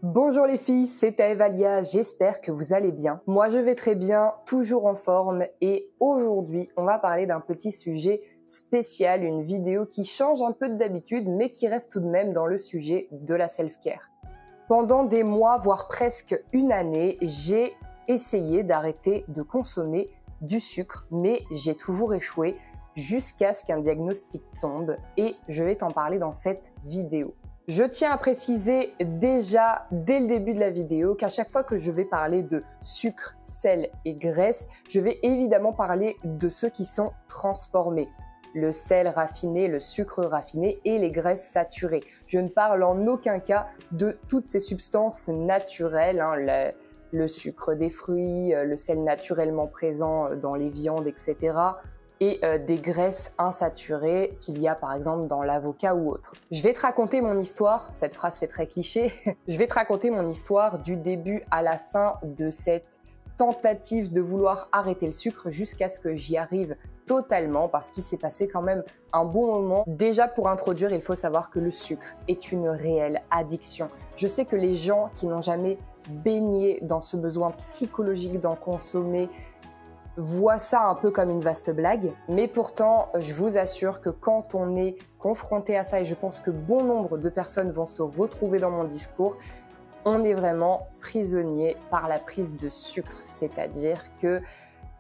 Bonjour les filles, c'est Evalia, j'espère que vous allez bien. Moi je vais très bien, toujours en forme et aujourd'hui on va parler d'un petit sujet spécial, une vidéo qui change un peu d'habitude mais qui reste tout de même dans le sujet de la self-care. Pendant des mois, voire presque une année, j'ai essayé d'arrêter de consommer du sucre mais j'ai toujours échoué jusqu'à ce qu'un diagnostic tombe et je vais t'en parler dans cette vidéo. Je tiens à préciser déjà dès le début de la vidéo qu'à chaque fois que je vais parler de sucre, sel et graisse, je vais évidemment parler de ceux qui sont transformés. Le sel raffiné, le sucre raffiné et les graisses saturées. Je ne parle en aucun cas de toutes ces substances naturelles, le sucre des fruits, le sel naturellement présent dans les viandes, etc. et des graisses insaturées qu'il y a par exemple dans l'avocat ou autre. Je vais te raconter mon histoire, cette phrase fait très cliché, je vais te raconter mon histoire du début à la fin de cette tentative de vouloir arrêter le sucre jusqu'à ce que j'y arrive totalement parce qu'il s'est passé quand même un bon moment. Déjà pour introduire, il faut savoir que le sucre est une réelle addiction. Je sais que les gens qui n'ont jamais baigné dans ce besoin psychologique d'en consommer voit ça un peu comme une vaste blague, mais pourtant, je vous assure que quand on est confronté à ça, et je pense que bon nombre de personnes vont se retrouver dans mon discours, on est vraiment prisonnier par la prise de sucre, c'est-à-dire que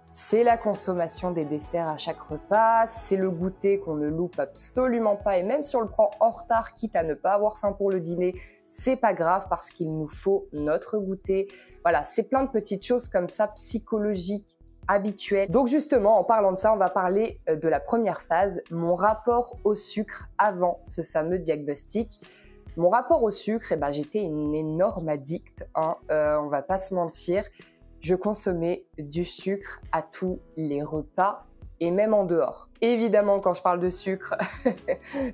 c'est la consommation des desserts à chaque repas, c'est le goûter qu'on ne loupe absolument pas, et même si on le prend en retard, quitte à ne pas avoir faim pour le dîner, c'est pas grave parce qu'il nous faut notre goûter. Voilà, c'est plein de petites choses comme ça, psychologiques, habituel. Donc justement, en parlant de ça, on va parler de la première phase, mon rapport au sucre avant ce fameux diagnostic. Mon rapport au sucre, j'étais une énorme addict, on va pas se mentir. Je consommais du sucre à tous les repas et même en dehors. Évidemment, quand je parle de sucre,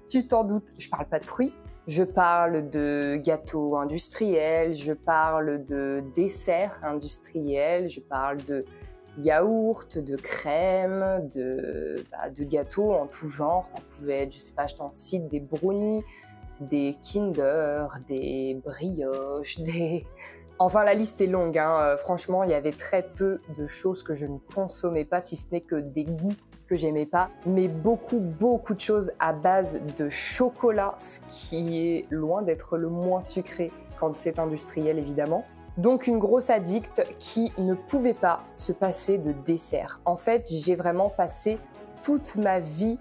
tu t'en doutes, je parle pas de fruits. Je parle de gâteaux industriels, je parle de desserts industriels, je parle de yaourt, de crème, de gâteaux en tout genre. Ça pouvait être, je sais pas, je t'en cite, des brownies, des Kinder, des brioches, Enfin, la liste est longue, hein. Franchement, il y avait très peu de choses que je ne consommais pas, si ce n'est que des goûts que j'aimais pas, mais beaucoup de choses à base de chocolat, ce qui est loin d'être le moins sucré quand c'est industriel, évidemment. Donc une grosse addict qui ne pouvait pas se passer de dessert. En fait, j'ai vraiment passé toute ma vie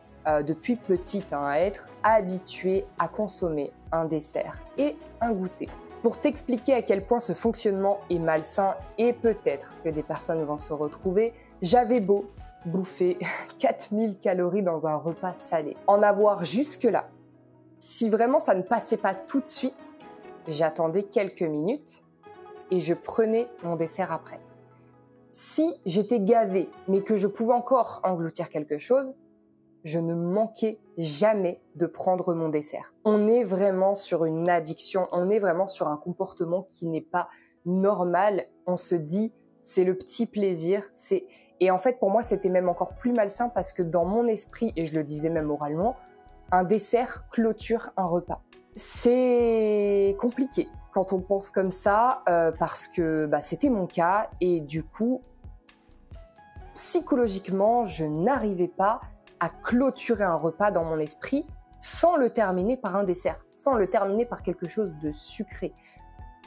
depuis petite à être habituée à consommer un dessert et un goûter. Pour t'expliquer à quel point ce fonctionnement est malsain et peut-être que des personnes vont se retrouver, j'avais beau bouffer 4000 calories dans un repas salé. En avoir jusque-là, si vraiment ça ne passait pas tout de suite, j'attendais quelques minutes et je prenais mon dessert après. Si j'étais gavée, mais que je pouvais encore engloutir quelque chose, je ne manquais jamais de prendre mon dessert. On est vraiment sur une addiction, on est vraiment sur un comportement qui n'est pas normal. On se dit, c'est le petit plaisir, Et en fait, pour moi, c'était même encore plus malsain parce que dans mon esprit, et je le disais même oralement, un dessert clôture un repas. C'est compliqué quand on pense comme ça parce que c'était mon cas et du coup, psychologiquement, je n'arrivais pas à clôturer un repas dans mon esprit sans le terminer par un dessert, sans le terminer par quelque chose de sucré.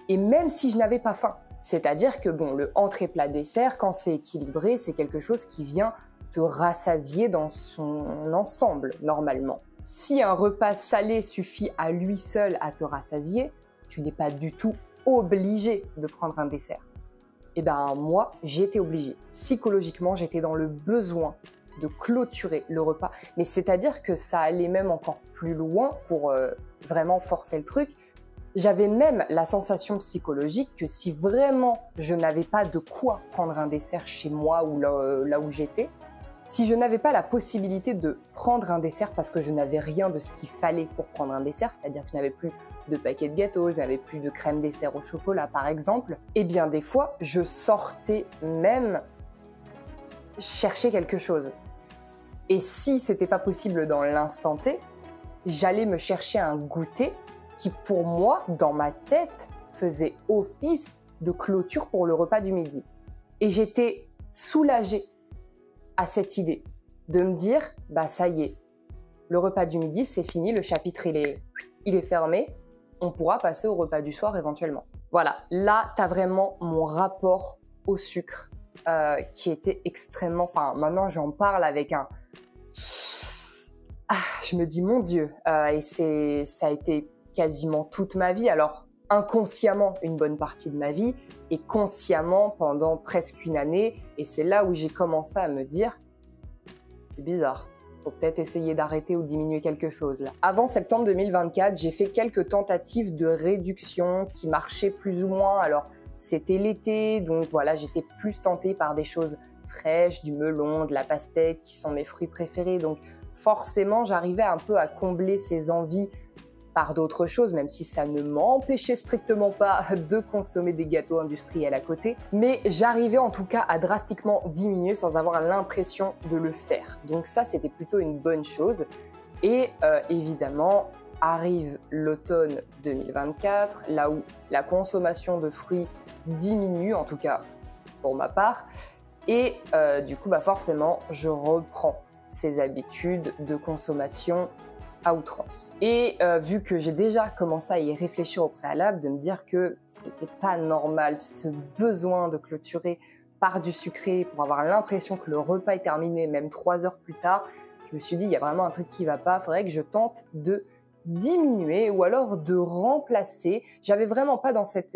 Et même si je n'avais pas faim, c'est-à-dire que le entrée plat dessert, quand c'est équilibré, c'est quelque chose qui vient te rassasier dans son ensemble normalement. Si un repas salé suffit à lui seul à te rassasier, tu n'es pas du tout obligé de prendre un dessert. Moi, j'étais obligée. Psychologiquement, j'étais dans le besoin de clôturer le repas. Mais c'est-à-dire que ça allait même encore plus loin pour vraiment forcer le truc. J'avais même la sensation psychologique que si vraiment je n'avais pas de quoi prendre un dessert chez moi ou là où j'étais, si je n'avais pas la possibilité de prendre un dessert parce que je n'avais rien de ce qu'il fallait pour prendre un dessert, c'est-à-dire que je n'avais plus de paquet de gâteaux, je n'avais plus de crème dessert au chocolat par exemple, des fois je sortais même chercher quelque chose. Et si c'était pas possible dans l'instant T, j'allais me chercher un goûter qui pour moi, dans ma tête, faisait office de clôture pour le repas du midi. Et j'étais soulagée à cette idée de me dire, bah ça y est, le repas du midi, c'est fini, le chapitre il est fermé, on pourra passer au repas du soir éventuellement. Voilà, là, tu as vraiment mon rapport au sucre qui était extrêmement... Enfin, maintenant, j'en parle avec un... je me dis, mon Dieu, et ça a été quasiment toute ma vie. Alors, inconsciemment, une bonne partie de ma vie, et consciemment pendant presque une année. Et c'est là où j'ai commencé à me dire, c'est bizarre. Faut peut-être essayer d'arrêter ou diminuer quelque chose là. Avant septembre 2024, j'ai fait quelques tentatives de réduction qui marchaient plus ou moins. Alors, c'était l'été, donc voilà, j'étais plus tentée par des choses fraîches, du melon, de la pastèque, qui sont mes fruits préférés. Donc, forcément, j'arrivais un peu à combler ces envies par d'autres choses, même si ça ne m'empêchait strictement pas de consommer des gâteaux industriels à côté. Mais j'arrivais en tout cas à drastiquement diminuer sans avoir l'impression de le faire. Donc ça, c'était plutôt une bonne chose. Et évidemment, arrive l'automne 2024, là où la consommation de fruits diminue, en tout cas pour ma part. Et du coup, bah forcément, je reprends ces habitudes de consommation à outrance. Et vu que j'ai déjà commencé à y réfléchir au préalable, de me dire que c'était pas normal ce besoin de clôturer par du sucré pour avoir l'impression que le repas est terminé même 3 heures plus tard, je me suis dit il y a vraiment un truc qui va pas, il faudrait que je tente de diminuer ou alors de remplacer. J'avais vraiment pas dans cette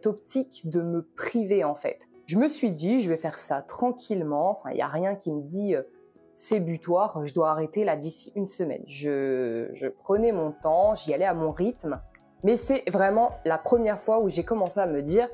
optique de me priver en fait. Je me suis dit je vais faire ça tranquillement, enfin il n'y a rien qui me dit c'est butoir, je dois arrêter là d'ici une semaine. Je prenais mon temps, j'y allais à mon rythme. Mais c'est vraiment la première fois où j'ai commencé à me dire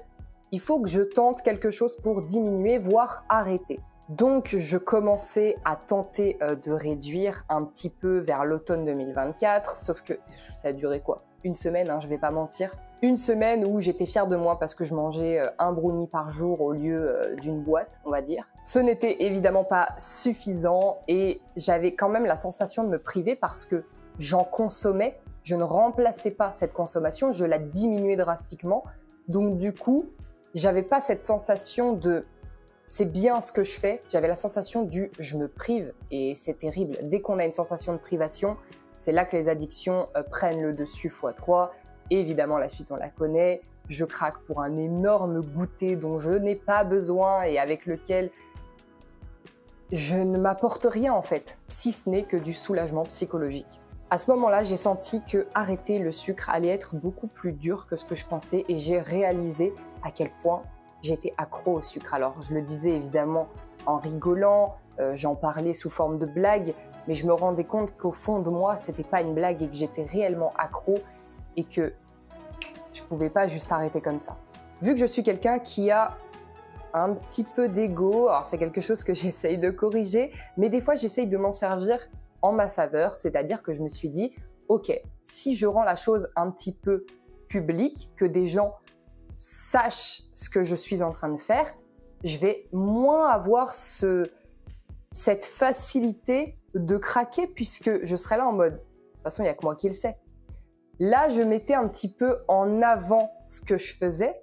il faut que je tente quelque chose pour diminuer, voire arrêter. Donc je commençais à tenter de réduire un petit peu vers l'automne 2024, sauf que ça a duré quoi? Une semaine, hein, je vais pas mentir. Une semaine où j'étais fière de moi parce que je mangeais un brownie par jour au lieu d'une boîte, on va dire. Ce n'était évidemment pas suffisant et j'avais quand même la sensation de me priver parce que j'en consommais, je ne remplaçais pas cette consommation, je la diminuais drastiquement. Donc du coup, j'avais pas cette sensation de c'est bien ce que je fais, j'avais la sensation du je me prive et c'est terrible. Dès qu'on a une sensation de privation, c'est là que les addictions prennent le dessus x3. Et évidemment, la suite, on la connaît. Je craque pour un énorme goûter dont je n'ai pas besoin et avec lequel je ne m'apporte rien en fait, si ce n'est que du soulagement psychologique. À ce moment-là, j'ai senti que arrêter le sucre allait être beaucoup plus dur que ce que je pensais et j'ai réalisé à quel point j'étais accro au sucre. Alors, je le disais évidemment en rigolant, j'en parlais sous forme de blague, mais je me rendais compte qu'au fond de moi, c'était pas une blague et que j'étais réellement accro et que je pouvais pas juste arrêter comme ça. Vu que je suis quelqu'un qui a un petit peu d'ego, alors c'est quelque chose que j'essaye de corriger, mais des fois j'essaye de m'en servir en ma faveur, c'est-à-dire que je me suis dit, ok, si je rends la chose un petit peu publique, que des gens sachent ce que je suis en train de faire, je vais moins avoir cette facilité de craquer puisque je serai là en mode, de toute façon il n'y a que moi qui le sais. Là, je mettais un petit peu en avant ce que je faisais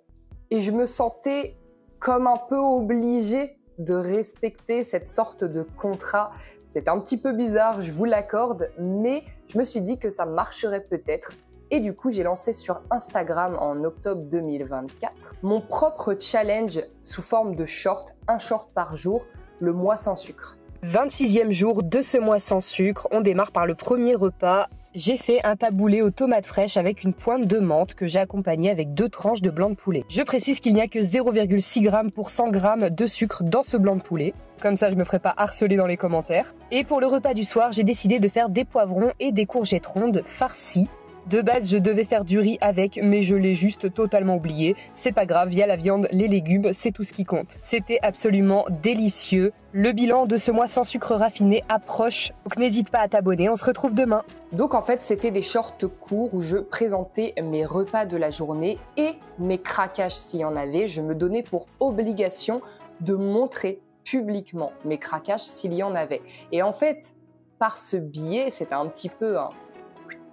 et je me sentais comme un peu obligée de respecter cette sorte de contrat. C'est un petit peu bizarre, je vous l'accorde, mais je me suis dit que ça marcherait peut-être. Et du coup, j'ai lancé sur Instagram en octobre 2024 mon propre challenge sous forme de short, un short par jour, le mois sans sucre. 26e jour de ce mois sans sucre, on démarre par le premier repas. J'ai fait un taboulé aux tomates fraîches avec une pointe de menthe que j'ai accompagné avec 2 tranches de blanc de poulet. Je précise qu'il n'y a que 0,6 g pour 100 g de sucre dans ce blanc de poulet. Comme ça, je me ferai pas harceler dans les commentaires. Et pour le repas du soir, j'ai décidé de faire des poivrons et des courgettes rondes farcies. De base, je devais faire du riz avec, mais je l'ai juste totalement oublié. C'est pas grave, il y a la viande, les légumes, c'est tout ce qui compte. C'était absolument délicieux. Le bilan de ce mois sans sucre raffiné approche, donc n'hésite pas à t'abonner, on se retrouve demain. Donc en fait, c'était des shorts courts où je présentais mes repas de la journée et mes craquages s'il y en avait. Je me donnais pour obligation de montrer publiquement mes craquages s'il y en avait. Et en fait, par ce biais, c'était un petit peu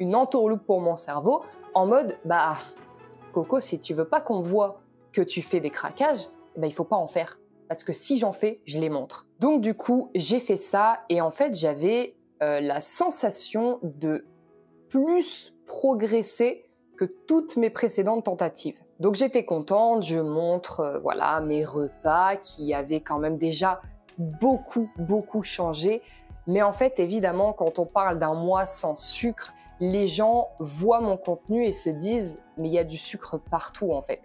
une entourloupe pour mon cerveau. en mode, bah, Coco, si tu veux pas qu'on voit que tu fais des craquages, bah, il faut pas en faire. Parce que si j'en fais, je les montre. Donc du coup, j'ai fait ça et en fait, j'avais la sensation de plus progresser que toutes mes précédentes tentatives. Donc j'étais contente, je montre voilà mes repas qui avaient quand même déjà beaucoup changé. Mais en fait, évidemment, quand on parle d'un mois sans sucre, les gens voient mon contenu et se disent « mais il y a du sucre partout en fait ».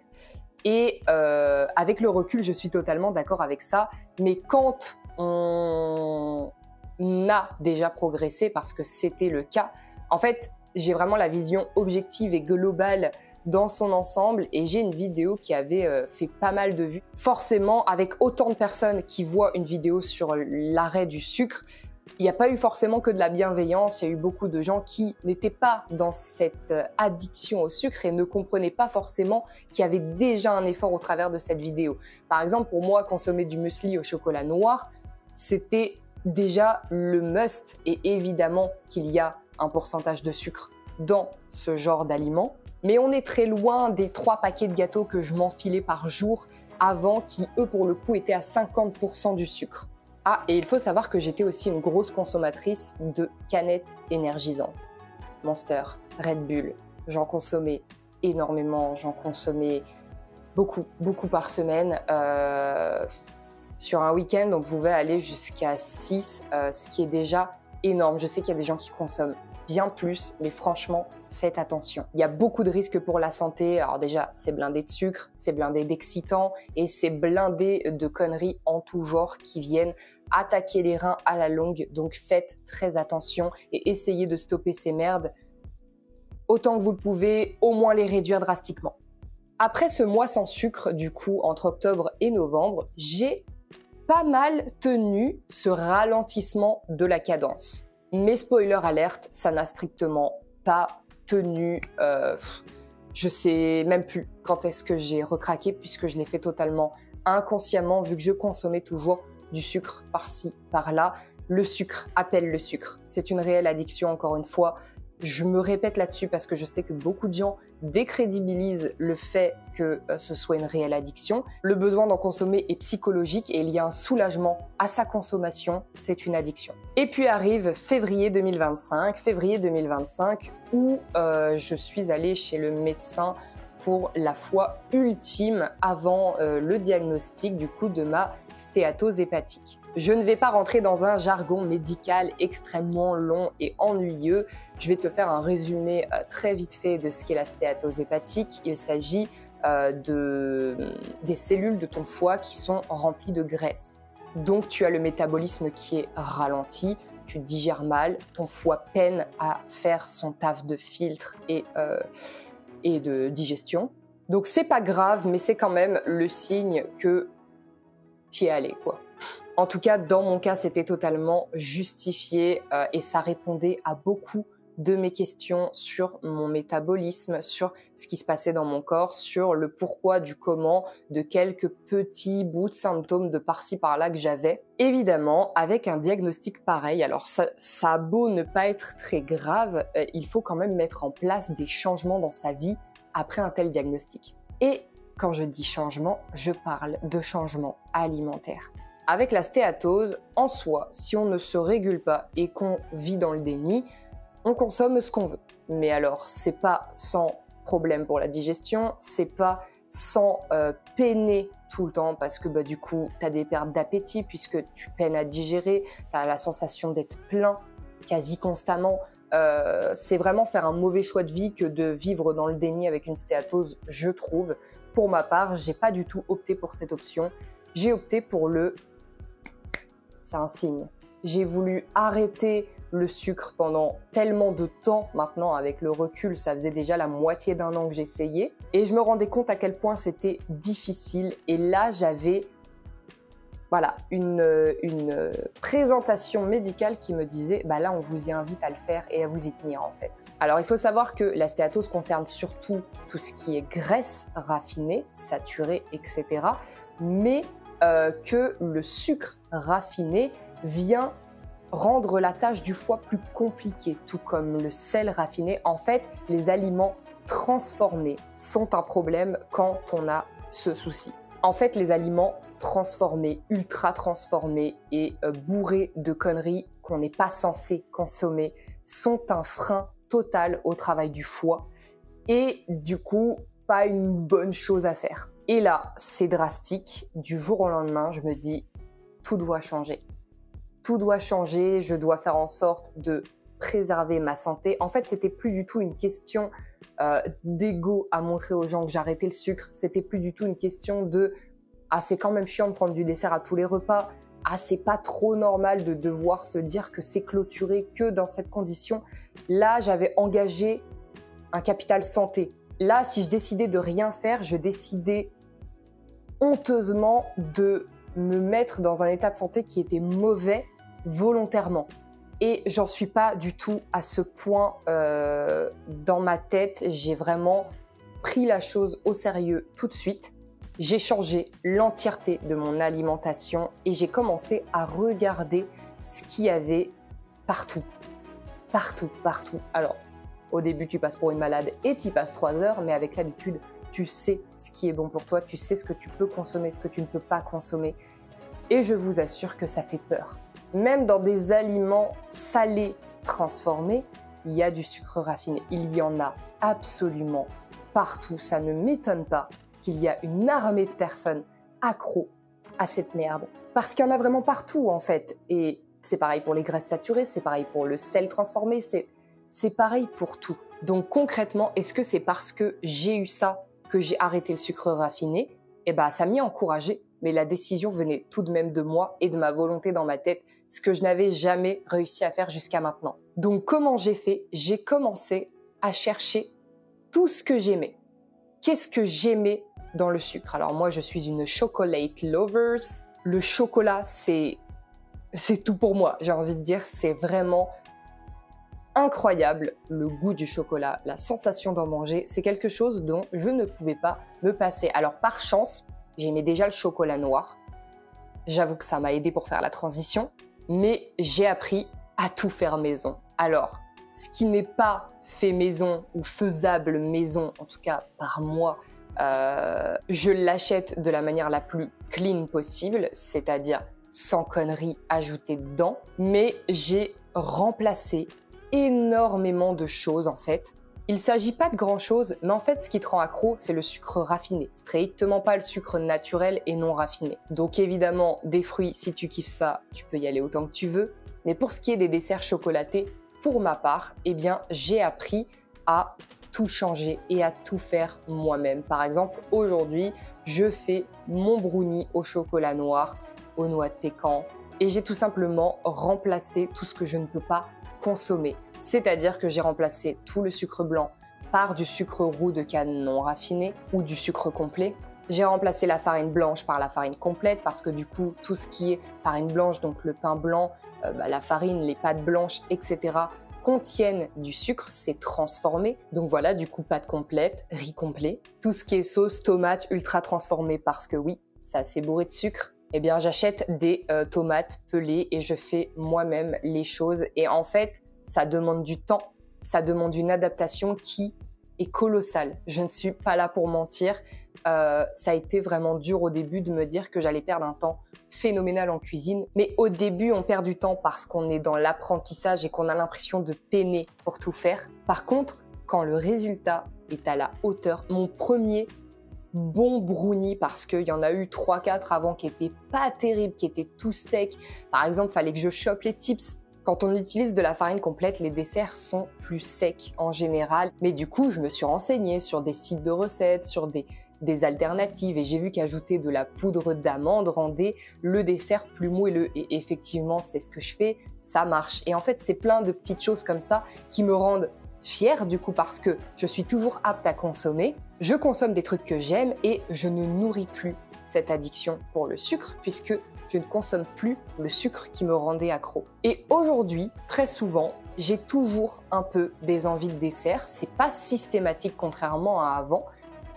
Et avec le recul, je suis totalement d'accord avec ça. Mais quand on a déjà progressé, parce que c'était le cas, en fait, j'ai vraiment la vision objective et globale dans son ensemble et j'ai une vidéo qui avait fait pas mal de vues. Forcément, avec autant de personnes qui voient une vidéo sur l'arrêt du sucre, il n'y a pas eu forcément que de la bienveillance, il y a eu beaucoup de gens qui n'étaient pas dans cette addiction au sucre et ne comprenaient pas forcément qu'il y avait déjà un effort au travers de cette vidéo. Par exemple, pour moi, consommer du muesli au chocolat noir, c'était déjà le must et évidemment qu'il y a un pourcentage de sucre dans ce genre d'aliments. Mais on est très loin des 3 paquets de gâteaux que je m'enfilais par jour avant qui, eux, pour le coup, étaient à 50% du sucre. Ah, et il faut savoir que j'étais aussi une grosse consommatrice de canettes énergisantes. Monster, Red Bull, j'en consommais énormément, j'en consommais beaucoup par semaine. Sur un week-end, on pouvait aller jusqu'à 6, ce qui est déjà énorme. Je sais qu'il y a des gens qui consomment bien plus, mais franchement, faites attention. Il y a beaucoup de risques pour la santé. Alors déjà, c'est blindé de sucre, c'est blindé d'excitants et c'est blindé de conneries en tout genre qui viennent attaquer les reins à la longue. Donc faites très attention et essayez de stopper ces merdes autant que vous le pouvez, au moins les réduire drastiquement. Après ce mois sans sucre, du coup, entre octobre et novembre, j'ai pas mal tenu ce ralentissement de la cadence. Mais spoiler alerte, ça n'a strictement pas tenu. Je sais même plus quand est-ce que j'ai recraqué puisque je l'ai fait totalement inconsciemment vu que je consommais toujours du sucre par-ci, par-là. Le sucre appelle le sucre. C'est une réelle addiction, encore une fois. Je me répète là-dessus parce que je sais que beaucoup de gens décrédibilisent le fait que ce soit une réelle addiction. Le besoin d'en consommer est psychologique et il y a un soulagement à sa consommation, c'est une addiction. Et puis arrive février 2025 où je suis allée chez le médecin pour la fois ultime avant le diagnostic du coup de ma stéatose hépatique. Je ne vais pas rentrer dans un jargon médical extrêmement long et ennuyeux. Je vais te faire un résumé très vite fait de ce qu'est la stéatose hépatique. Il s'agit des cellules de ton foie qui sont remplies de graisse. Donc tu as le métabolisme qui est ralenti, tu digères mal, ton foie peine à faire son taf de filtre et de digestion. Donc c'est pas grave, mais c'est quand même le signe que t'y es allé, quoi. En tout cas, dans mon cas, c'était totalement justifié et ça répondait à beaucoup de mes questions sur mon métabolisme, sur ce qui se passait dans mon corps, sur le pourquoi, du comment, de quelques petits bouts de symptômes de par-ci par-là que j'avais. Évidemment, avec un diagnostic pareil, alors ça a beau ne pas être très grave, il faut quand même mettre en place des changements dans sa vie après un tel diagnostic. Et quand je dis changement, je parle de changement alimentaire. Avec la stéatose, en soi, si on ne se régule pas et qu'on vit dans le déni, on consomme ce qu'on veut. Mais alors, c'est pas sans problème pour la digestion, c'est pas sans peiner tout le temps parce que du coup, tu as des pertes d'appétit puisque tu peines à digérer, tu as la sensation d'être plein quasi constamment. C'est vraiment faire un mauvais choix de vie que de vivre dans le déni avec une stéatose, je trouve. Pour ma part, j'ai pas du tout opté pour cette option. J'ai opté pour c'est un signe. J'ai voulu arrêter le sucre pendant tellement de temps maintenant, avec le recul, ça faisait déjà la moitié d'un an que j'essayais. Et je me rendais compte à quel point c'était difficile. Et là, j'avais une présentation médicale qui me disait là, on vous y invite à le faire et à vous y tenir en fait. Alors, il faut savoir que la stéatose concerne surtout tout ce qui est graisse raffinée, saturée, etc. Mais que le sucre raffiné vient rendre la tâche du foie plus compliquée, tout comme le sel raffiné. En fait, les aliments transformés sont un problème quand on a ce souci. En fait, les aliments transformés, ultra transformés et bourrés de conneries qu'on n'est pas censé consommer sont un frein total au travail du foie et du coup, pas une bonne chose à faire. Et là, c'est drastique. Du jour au lendemain, je me dis, tout doit changer. Tout doit changer, je dois faire en sorte de préserver ma santé. En fait, c'était plus du tout une question d'ego à montrer aux gens que j'arrêtais le sucre. C'était plus du tout une question de « Ah, c'est quand même chiant de prendre du dessert à tous les repas. Ah, c'est pas trop normal de devoir se dire que c'est clôturé que dans cette condition. » Là, j'avais engagé un capital santé. Là, si je décidais de rien faire, je décidais honteusement de me mettre dans un état de santé qui était mauvais volontairement. Et j'en suis pas du tout à ce point dans ma tête. J'ai vraiment pris la chose au sérieux tout de suite. J'ai changé l'entièreté de mon alimentation et j'ai commencé à regarder ce qu'il y avait partout. Partout, partout. Alors, au début, tu passes pour une malade et tu y passes 3 heures, mais avec l'habitude, tu sais ce qui est bon pour toi, tu sais ce que tu peux consommer, ce que tu ne peux pas consommer. Et je vous assure que ça fait peur. Même dans des aliments salés transformés, il y a du sucre raffiné. Il y en a absolument partout. Ça ne m'étonne pas qu'il y a une armée de personnes accros à cette merde. Parce qu'il y en a vraiment partout en fait. Et c'est pareil pour les graisses saturées, c'est pareil pour le sel transformé, c'est pareil pour tout. Donc concrètement, est-ce que c'est parce que j'ai eu ça que j'ai arrêté le sucre raffiné? Eh ben, ça m'y a encouragé, mais la décision venait tout de même de moi et de ma volonté dans ma tête, ce que je n'avais jamais réussi à faire jusqu'à maintenant. Donc comment j'ai fait? J'ai commencé à chercher tout ce que j'aimais. Qu'est-ce que j'aimais dans le sucre? Alors moi, je suis une chocolate lovers. Le chocolat, c'est tout pour moi. J'ai envie de dire, c'est vraiment incroyable, le goût du chocolat, la sensation d'en manger, c'est quelque chose dont je ne pouvais pas me passer. Alors par chance, j'aimais déjà le chocolat noir. J'avoue que ça m'a aidé pour faire la transition, mais j'ai appris à tout faire maison. Alors, ce qui n'est pas fait maison ou faisable maison, en tout cas par moi, je l'achète de la manière la plus clean possible, c'est-à-dire sans conneries ajoutées dedans, mais j'ai remplacé énormément de choses en fait. Il s'agit pas de grand chose, mais en fait ce qui te rend accro, c'est le sucre raffiné, strictement pas le sucre naturel et non raffiné. Donc évidemment, des fruits, si tu kiffes ça, tu peux y aller autant que tu veux. Mais pour ce qui est des desserts chocolatés, pour ma part, eh bien j'ai appris à tout changer et à tout faire moi-même. Par exemple, aujourd'hui, je fais mon brownie au chocolat noir, aux noix de pécan, et j'ai tout simplement remplacé tout ce que je ne peux pas consommer. C'est-à-dire que j'ai remplacé tout le sucre blanc par du sucre roux de canne non raffiné ou du sucre complet. J'ai remplacé la farine blanche par la farine complète parce que du coup, tout ce qui est farine blanche, donc le pain blanc, la farine, les pâtes blanches, etc., contiennent du sucre, c'est transformé. Donc voilà, du coup, pâte complète, riz complet. Tout ce qui est sauce, tomate, ultra transformée parce que oui, c'est assez bourré de sucre. Eh bien, j'achète des tomates pelées et je fais moi-même les choses. Et en fait, ça demande du temps, ça demande une adaptation qui est colossale. Je ne suis pas là pour mentir. Ça a été vraiment dur au début de me dire que j'allais perdre un temps phénoménal en cuisine. Mais au début, on perd du temps parce qu'on est dans l'apprentissage et qu'on a l'impression de peiner pour tout faire. Par contre, quand le résultat est à la hauteur, mon premier bon brownie, parce qu'il y en a eu 3-4 avant qui étaient pas terribles, qui étaient tout secs. Par exemple, il fallait que je chope les tips. Quand on utilise de la farine complète, les desserts sont plus secs en général. Mais du coup, je me suis renseignée sur des sites de recettes, sur des alternatives et j'ai vu qu'ajouter de la poudre d'amande rendait le dessert plus moelleux. Et effectivement, c'est ce que je fais, ça marche. Et en fait, c'est plein de petites choses comme ça qui me rendent fière du coup parce que je suis toujours apte à consommer. Je consomme des trucs que j'aime et je ne nourris plus cette addiction pour le sucre puisque je ne consomme plus le sucre qui me rendait accro. Et aujourd'hui, très souvent, j'ai toujours un peu des envies de dessert. C'est pas systématique contrairement à avant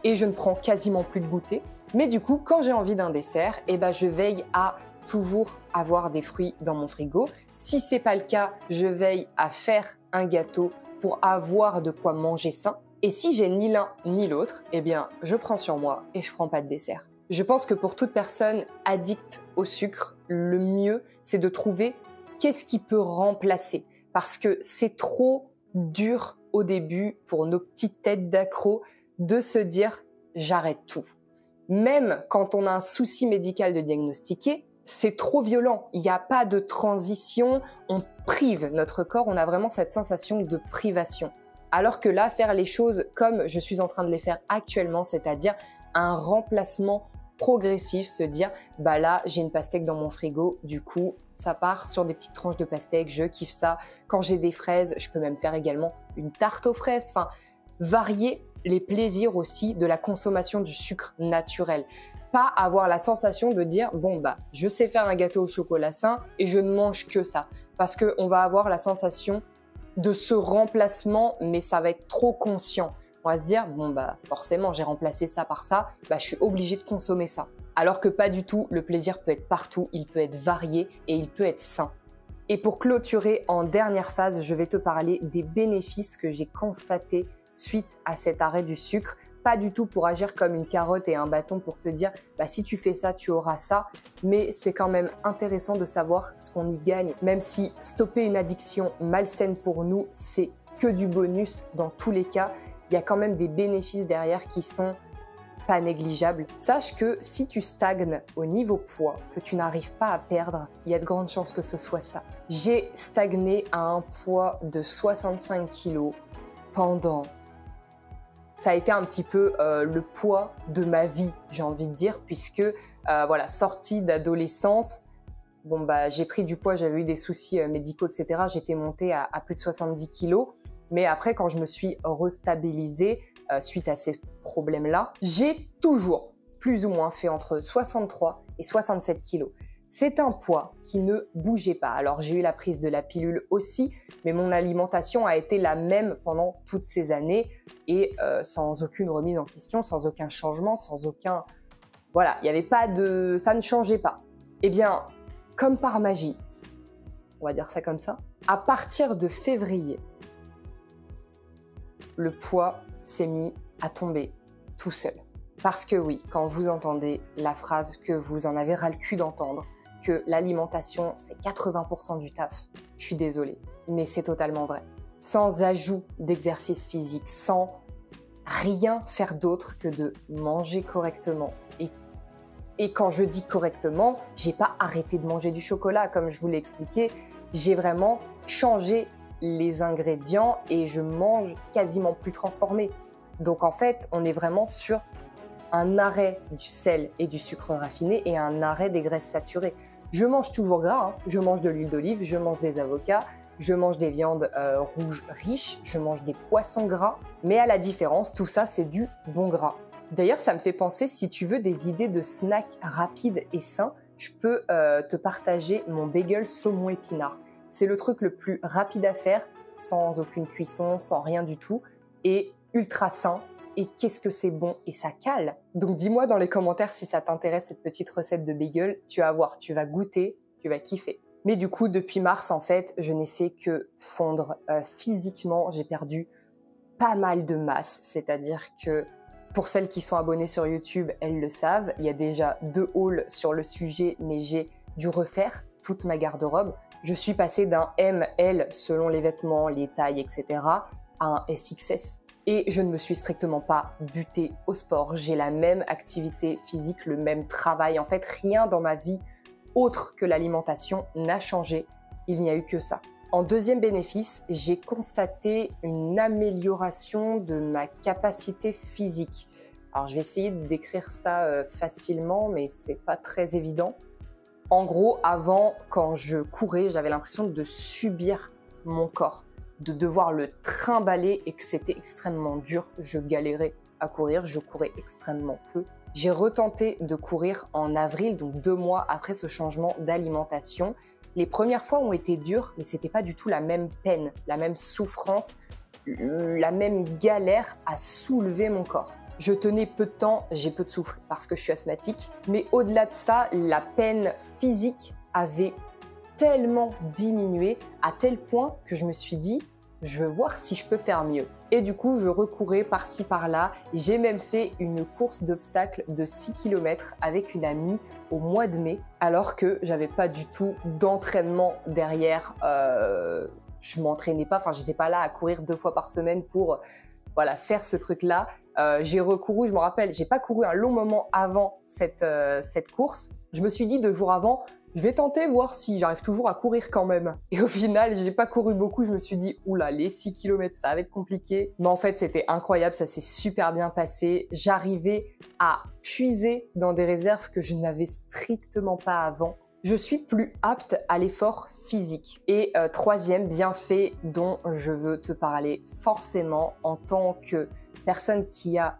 et je ne prends quasiment plus de goûter. Mais du coup, quand j'ai envie d'un dessert, eh ben, je veille à toujours avoir des fruits dans mon frigo. Si c'est pas le cas, je veille à faire un gâteau pour avoir de quoi manger sain. Et si j'ai ni l'un ni l'autre, eh bien, je prends sur moi et je prends pas de dessert. Je pense que pour toute personne addicte au sucre, le mieux, c'est de trouver qu'est-ce qui peut remplacer. Parce que c'est trop dur au début pour nos petites têtes d'accro de se dire « j'arrête tout ». Même quand on a un souci médical de diagnostiquer, c'est trop violent. Il n'y a pas de transition, on prive notre corps, on a vraiment cette sensation de privation. Alors que là, faire les choses comme je suis en train de les faire actuellement, c'est-à-dire un remplacement progressif, se dire bah là j'ai une pastèque dans mon frigo, du coup ça part sur des petites tranches de pastèque, je kiffe ça. Quand j'ai des fraises, je peux même faire également une tarte aux fraises, enfin varier les plaisirs aussi de la consommation du sucre naturel. Pas avoir la sensation de dire bon bah je sais faire un gâteau au chocolat sain et je ne mange que ça, parce qu'on va avoir la sensation de ce remplacement, mais ça va être trop conscient. On va se dire, bon bah forcément j'ai remplacé ça par ça, bah je suis obligé de consommer ça. Alors que pas du tout, le plaisir peut être partout, il peut être varié et il peut être sain. Et pour clôturer en dernière phase, je vais te parler des bénéfices que j'ai constatés suite à cet arrêt du sucre. Pas du tout pour agir comme une carotte et un bâton pour te dire bah si tu fais ça, tu auras ça, mais c'est quand même intéressant de savoir ce qu'on y gagne, même si stopper une addiction malsaine pour nous, c'est que du bonus dans tous les cas. Il y a quand même des bénéfices derrière qui sont pas négligeables. Sache que si tu stagnes au niveau poids, que tu n'arrives pas à perdre, il y a de grandes chances que ce soit ça. J'ai stagné à un poids de 65 kg pendant... Ça a été un petit peu le poids de ma vie, j'ai envie de dire, puisque voilà, sortie d'adolescence, bon bah j'ai pris du poids, j'avais eu des soucis médicaux, etc. J'étais montée à plus de 70 kg. Mais après, quand je me suis restabilisée suite à ces problèmes-là, j'ai toujours plus ou moins fait entre 63 et 67 kilos. C'est un poids qui ne bougeait pas. Alors, j'ai eu la prise de la pilule aussi, mais mon alimentation a été la même pendant toutes ces années et sans aucune remise en question, sans aucun changement, sans aucun... Voilà, il n'y avait pas de... Ça ne changeait pas. Eh bien, comme par magie, on va dire ça comme ça, à partir de février, le poids s'est mis à tomber tout seul. Parce que oui, quand vous entendez la phrase que vous en avez ras le cul d'entendre, que l'alimentation c'est 80% du taf, je suis désolée, mais c'est totalement vrai. Sans ajout d'exercice physique, sans rien faire d'autre que de manger correctement. Et quand je dis correctement, j'ai pas arrêté de manger du chocolat, comme je vous l'ai expliqué, j'ai vraiment changé les ingrédients et je mange quasiment plus transformé. Donc en fait, on est vraiment sur un arrêt du sel et du sucre raffiné et un arrêt des graisses saturées. Je mange toujours gras, hein. Je mange de l'huile d'olive, je mange des avocats, je mange des viandes rouges riches, je mange des poissons gras, mais à la différence, tout ça c'est du bon gras. D'ailleurs, ça me fait penser, si tu veux des idées de snacks rapides et sains, je peux te partager mon bagel saumon épinard. C'est le truc le plus rapide à faire, sans aucune cuisson, sans rien du tout, et ultra sain. Et qu'est-ce que c'est bon et ça cale. Donc dis-moi dans les commentaires si ça t'intéresse cette petite recette de bagel. Tu vas voir, tu vas goûter, tu vas kiffer. Mais du coup, depuis mars, en fait, je n'ai fait que fondre physiquement. J'ai perdu pas mal de masse, c'est-à-dire que pour celles qui sont abonnées sur YouTube, elles le savent. Il y a déjà 2 hauls sur le sujet, mais j'ai dû refaire toute ma garde-robe. Je suis passée d'un M, L, selon les vêtements, les tailles, etc., à un SXS. Et je ne me suis strictement pas butée au sport. J'ai la même activité physique, le même travail. En fait, rien dans ma vie autre que l'alimentation n'a changé. Il n'y a eu que ça. En deuxième bénéfice, j'ai constaté une amélioration de ma capacité physique. Alors, je vais essayer de décrire ça facilement, mais c'est pas très évident. En gros, avant, quand je courais, j'avais l'impression de subir mon corps, de devoir le trimballer et que c'était extrêmement dur. Je galérais à courir, je courais extrêmement peu. J'ai retenté de courir en avril, donc 2 mois après ce changement d'alimentation. Les premières fois ont été dures, mais c'était pas du tout la même peine, la même souffrance, la même galère à soulever mon corps. Je tenais peu de temps, j'ai peu de souffle parce que je suis asthmatique. Mais au-delà de ça, la peine physique avait tellement diminué à tel point que je me suis dit je veux voir si je peux faire mieux. Et du coup, je recourais par-ci par-là. J'ai même fait une course d'obstacles de 6 km avec une amie au mois de mai, alors que j'avais pas du tout d'entraînement derrière. Je m'entraînais pas, enfin j'étais pas là à courir 2 fois par semaine pour voilà, faire ce truc-là. J'ai recouru, je me rappelle, j'ai pas couru un long moment avant cette course. Je me suis dit 2 jours avant, je vais tenter, voir si j'arrive toujours à courir quand même. Et au final, j'ai pas couru beaucoup, je me suis dit, oula, les 6 km, ça va être compliqué. Mais en fait, c'était incroyable, ça s'est super bien passé. J'arrivais à puiser dans des réserves que je n'avais strictement pas avant. Je suis plus apte à l'effort physique. Et troisième bienfait dont je veux te parler forcément en tant que personne qui a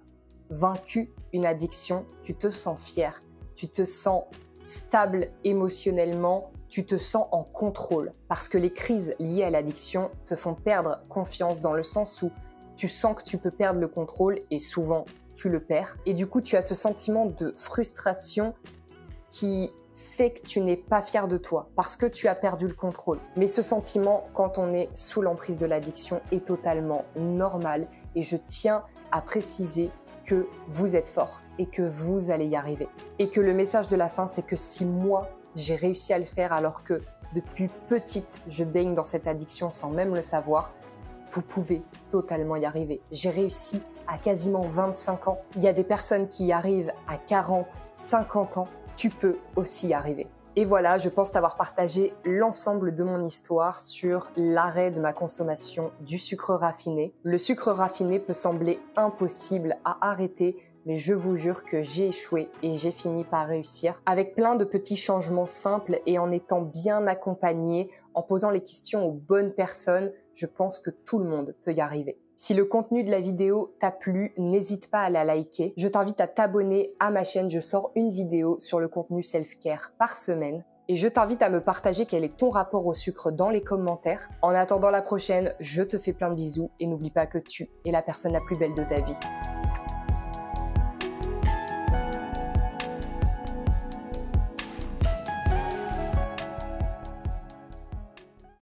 vaincu une addiction, tu te sens fier, tu te sens stable émotionnellement, tu te sens en contrôle. Parce que les crises liées à l'addiction te font perdre confiance dans le sens où tu sens que tu peux perdre le contrôle et souvent tu le perds. Et du coup, tu as ce sentiment de frustration qui fait que tu n'es pas fier de toi parce que tu as perdu le contrôle. Mais ce sentiment, quand on est sous l'emprise de l'addiction, est totalement normal et je tiens à préciser que vous êtes fort et que vous allez y arriver. Et que le message de la fin, c'est que si moi, j'ai réussi à le faire alors que depuis petite, je baigne dans cette addiction sans même le savoir, vous pouvez totalement y arriver. J'ai réussi à quasiment 25 ans. Il y a des personnes qui y arrivent à 40, 50 ans. Tu peux aussi y arriver. Et voilà, je pense t'avoir partagé l'ensemble de mon histoire sur l'arrêt de ma consommation du sucre raffiné. Le sucre raffiné peut sembler impossible à arrêter, mais je vous jure que j'ai échoué et j'ai fini par réussir avec plein de petits changements simples et en étant bien accompagné, en posant les questions aux bonnes personnes, je pense que tout le monde peut y arriver. Si le contenu de la vidéo t'a plu, n'hésite pas à la liker. Je t'invite à t'abonner à ma chaîne, je sors une vidéo sur le contenu self-care par semaine. Et je t'invite à me partager quel est ton rapport au sucre dans les commentaires. En attendant la prochaine, je te fais plein de bisous et n'oublie pas que tu es la personne la plus belle de ta vie.